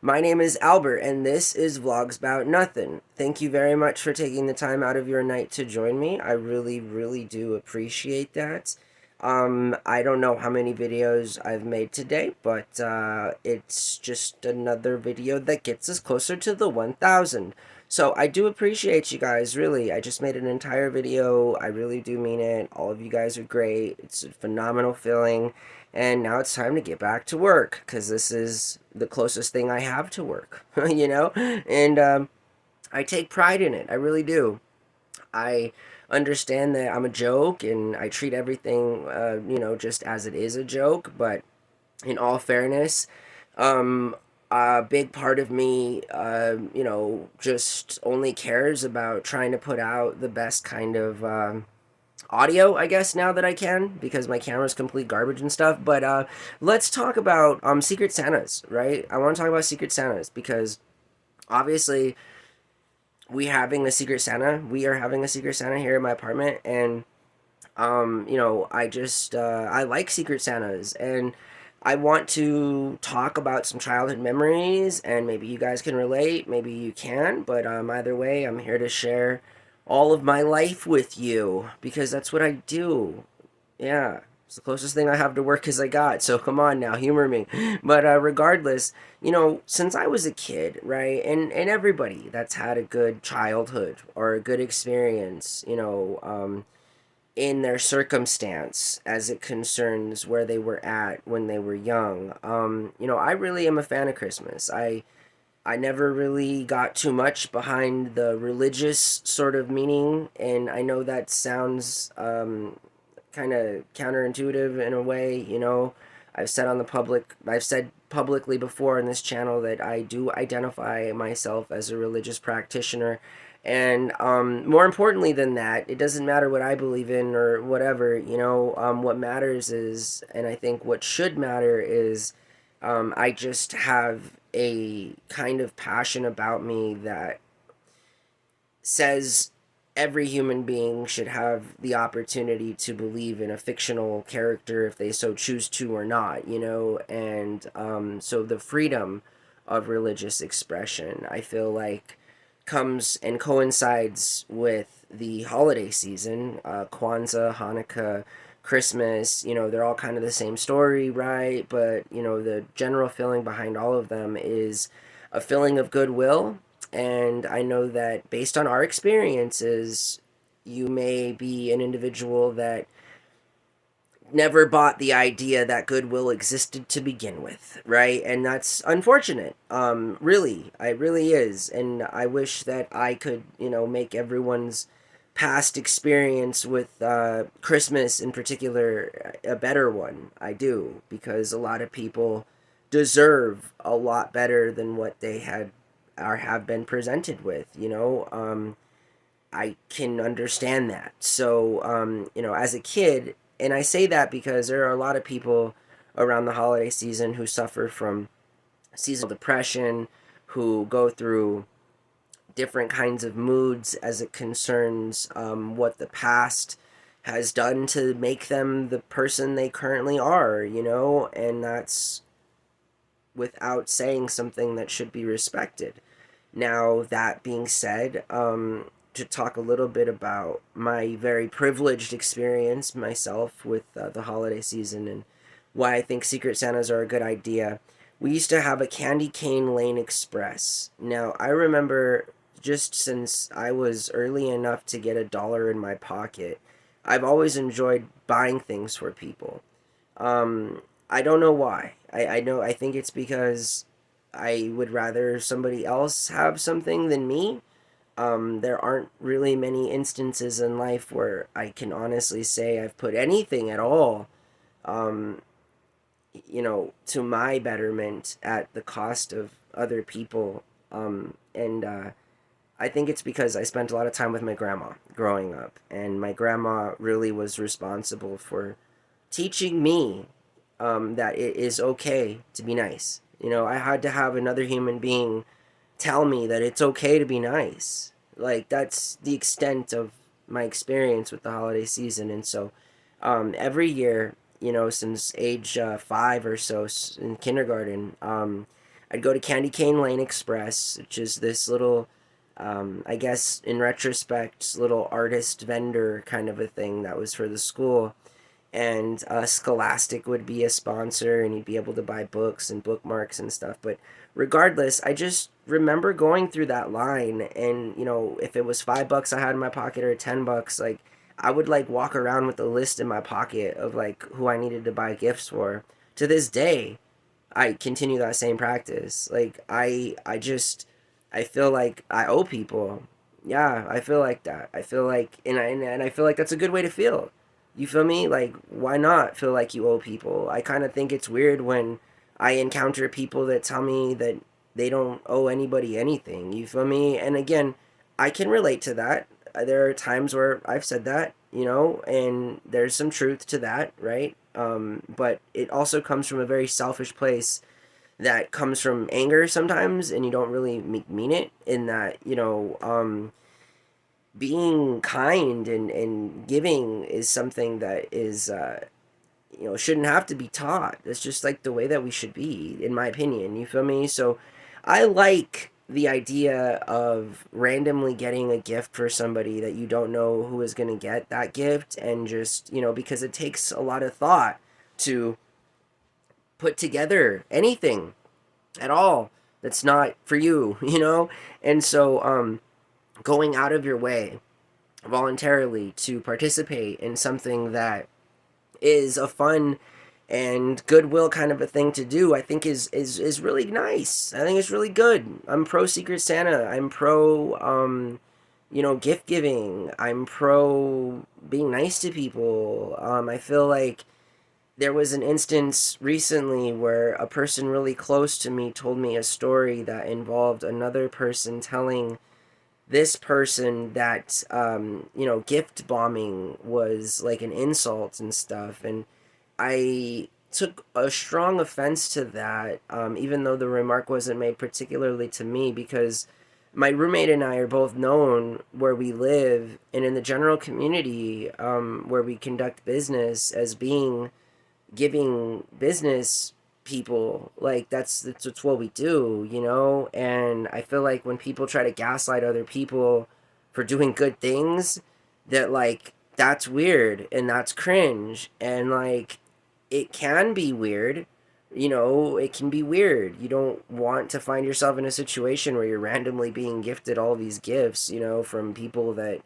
My name is Albert, and this is Vlogs About Nothing. Thank you very much for taking the time out of your night to join me. I really, really do appreciate that. I don't know how many videos I've made today, but it's just another video that gets us closer to the 1,000. So I do appreciate you guys, really. I just made an entire video. I really do mean it. All of you guys are great. It's a phenomenal feeling. And now it's time to get back to work because this is the closest thing I have to work, you know? And I take pride in it. I really do. I understand that I'm a joke and I treat everything, just as it is a joke. But in all fairness, um, a big part of me, just only cares about trying to put out the best kind of audio, I guess, now that I can, because my camera's complete garbage and stuff. But let's talk about Secret Santas, right? I want to talk about Secret Santas because obviously we are having a Secret Santa here in my apartment, and I like Secret Santas, and I want to talk about some childhood memories, and maybe you guys can relate, maybe you can, but either way, I'm here to share all of my life with you because that's what I do. Yeah, it's the closest thing I have to work as I got. So come on now, humor me. But regardless, since I was a kid, right, and everybody that's had a good childhood or a good experience, in their circumstance as it concerns where they were at when they were young. I really am a fan of Christmas. I never really got too much behind the religious sort of meaning, and I know that sounds kind of counterintuitive in a way. I've said publicly before in this channel that I do identify myself as a religious practitioner. And more importantly than that, it doesn't matter what I believe in or whatever, what matters is, and I think what should matter is, I just have a kind of passion about me that says every human being should have the opportunity to believe in a fictional character if they so choose to or not, and so the freedom of religious expression, I feel like, comes and coincides with the holiday season. Kwanzaa, Hanukkah, Christmas, they're all kind of the same story, right? But, the general feeling behind all of them is a feeling of goodwill. And I know that based on our experiences, you may be an individual that never bought the idea that goodwill existed to begin with, right? And that's unfortunate. Really, it really is. And I wish that I could, make everyone's past experience with Christmas in particular a better one. I do, because a lot of people deserve a lot better than what they had or have been presented with, I can understand that. So, as a kid, and I say that because there are a lot of people around the holiday season who suffer from seasonal depression, who go through different kinds of moods as it concerns what the past has done to make them the person they currently are, and that's without saying something that should be respected. Now, that being said, to talk a little bit about my very privileged experience myself with the holiday season and why I think Secret Santas are a good idea. We used to have a Candy Cane Lane Express. Now, I remember, just since I was early enough to get $1 in my pocket, I've always enjoyed buying things for people. I don't know why. I think it's because I would rather somebody else have something than me. There aren't really many instances in life where I can honestly say I've put anything at all, um, to my betterment at the cost of other people. And I think it's because I spent a lot of time with my grandma growing up, and my grandma really was responsible for teaching me that it is okay to be nice. I had to have another human being tell me that it's okay to be nice. Like, that's the extent of my experience with the holiday season. And so, every year, since age 5 or so in kindergarten, I'd go to Candy Cane Lane Express, which is this little, I guess in retrospect, little artist vendor kind of a thing that was for the school. And Scholastic would be a sponsor, and you'd be able to buy books and bookmarks and stuff. But regardless, I just remember going through that line, and if it was $5 I had in my pocket or $10, like I would like walk around with a list in my pocket of like who I needed to buy gifts for. To this day, I continue that same practice. Like I feel like I owe people. Yeah, I feel like that. I feel like and I feel like that's a good way to feel. You feel me? Like why not feel like you owe people? I kind of think it's weird when I encounter people that tell me that they don't owe anybody anything. You feel me? And again, I can relate to that. There are times where I've said that, and there's some truth to that, right? But it also comes from a very selfish place that comes from anger sometimes, and you don't really mean it. In that, being kind and giving is something that is, shouldn't have to be taught. It's just like the way that we should be, in my opinion. You feel me? So I like the idea of randomly getting a gift for somebody that you don't know who is going to get that gift, and just, because it takes a lot of thought to put together anything at all that's not for you, And so going out of your way voluntarily to participate in something that is a fun and goodwill kind of a thing to do, I think is really nice. I think it's really good. I'm pro Secret Santa. I'm pro gift giving. I'm pro being nice to people. I feel like there was an instance recently where a person really close to me told me a story that involved another person telling this person that gift bombing was like an insult and stuff. And I took a strong offense to that, even though the remark wasn't made particularly to me, because my roommate and I are both known where we live and in the general community, where we conduct business, as being giving business people. Like that's what we do, And I feel like when people try to gaslight other people for doing good things, that like that's weird and that's cringe, and like it can be weird. It can be weird. You don't want to find yourself in a situation where you're randomly being gifted all these gifts, from people that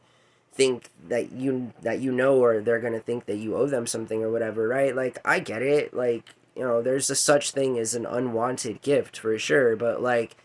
think that or they're going to think that you owe them something or whatever, right? Like I get it. Like, there's a such thing as an unwanted gift for sure, but like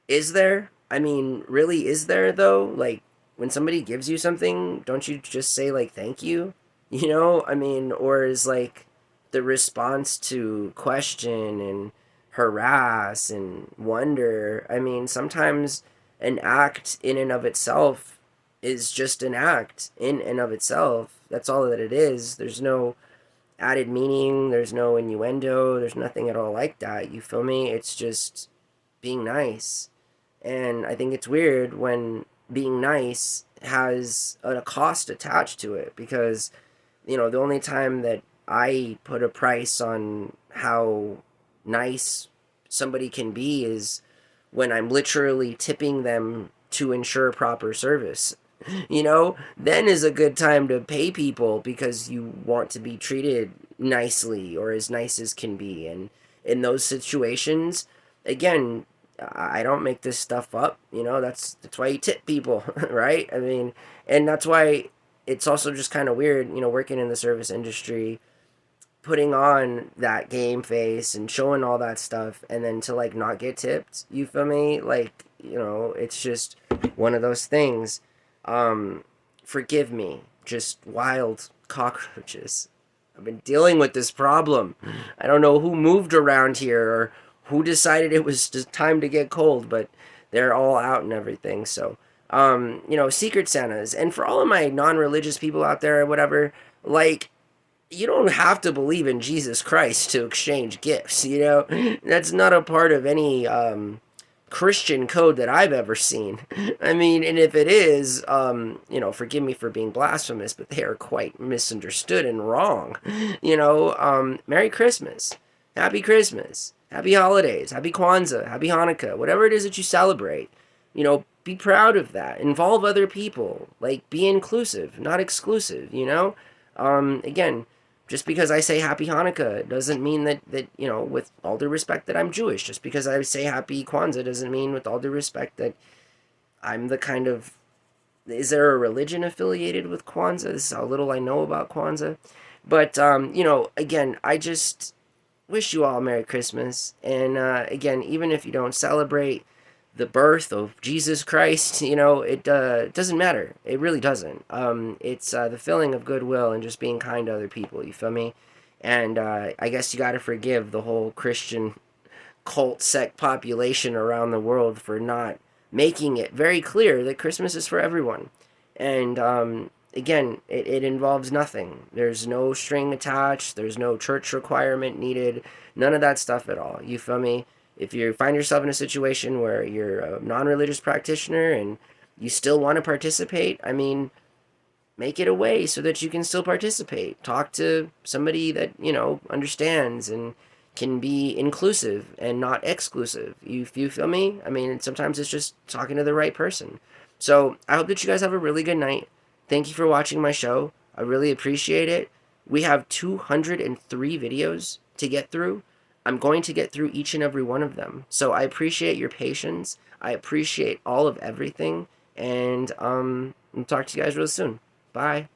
is there? I mean, really, is there though? Like when somebody gives you something, don't you just say like thank you? I mean, or is like the response to question and harass and wonder? I mean, sometimes an act in and of itself is just an act in and of itself. That's all that it is. There's no added meaning, there's no innuendo, there's nothing at all like that. You feel me? It's just being nice. And I think it's weird when being nice has a cost attached to it, because the only time that I put a price on how nice somebody can be is when I'm literally tipping them to ensure proper service. Then is a good time to pay people, because you want to be treated nicely, or as nice as can be. And in those situations, again, I don't make this stuff up. That's why you tip people, right? I mean, and that's why it's also just kind of weird, working in the service industry, putting on that game face and showing all that stuff, and then to like not get tipped. You feel me? Like, it's just one of those things. Forgive me, just wild cockroaches. I've been dealing with this problem. I don't know who moved around here or who decided it was just time to get cold, but they're all out and everything. So, Secret Santas. And for all of my non-religious people out there or whatever, like, you don't have to believe in Jesus Christ to exchange gifts, That's not a part of any Christian code that I've ever seen. I mean, and if it is, forgive me for being blasphemous, but they are quite misunderstood and wrong. Merry Christmas. Happy Christmas, happy holidays, happy Kwanzaa, happy Hanukkah, whatever it is that you celebrate. Be proud of that. Involve other people. Like, be inclusive, not exclusive, Again, just because I say happy Hanukkah doesn't mean that, with all due respect, that I'm Jewish. Just because I say happy Kwanzaa doesn't mean, with all due respect, that I'm the kind of. Is there a religion affiliated with Kwanzaa? This is how little I know about Kwanzaa. But, again, I just wish you all a Merry Christmas. And, again, even if you don't celebrate the birth of Jesus Christ, it doesn't matter. It really doesn't. It's the feeling of goodwill and just being kind to other people. You feel me? And I guess you got to forgive the whole Christian cult sect population around the world for not making it very clear that Christmas is for everyone. And again, it involves nothing. There's no string attached. There's no church requirement needed. None of that stuff at all. You feel me? If you find yourself in a situation where you're a non-religious practitioner and you still want to participate, I mean, make it a way so that you can still participate. Talk to somebody that, understands and can be inclusive and not exclusive. You feel me? I mean, sometimes it's just talking to the right person. So I hope that you guys have a really good night. Thank you for watching my show. I really appreciate it. We have 203 videos to get through. I'm going to get through each and every one of them. So I appreciate your patience. I appreciate all of everything. And I'll talk to you guys real soon. Bye.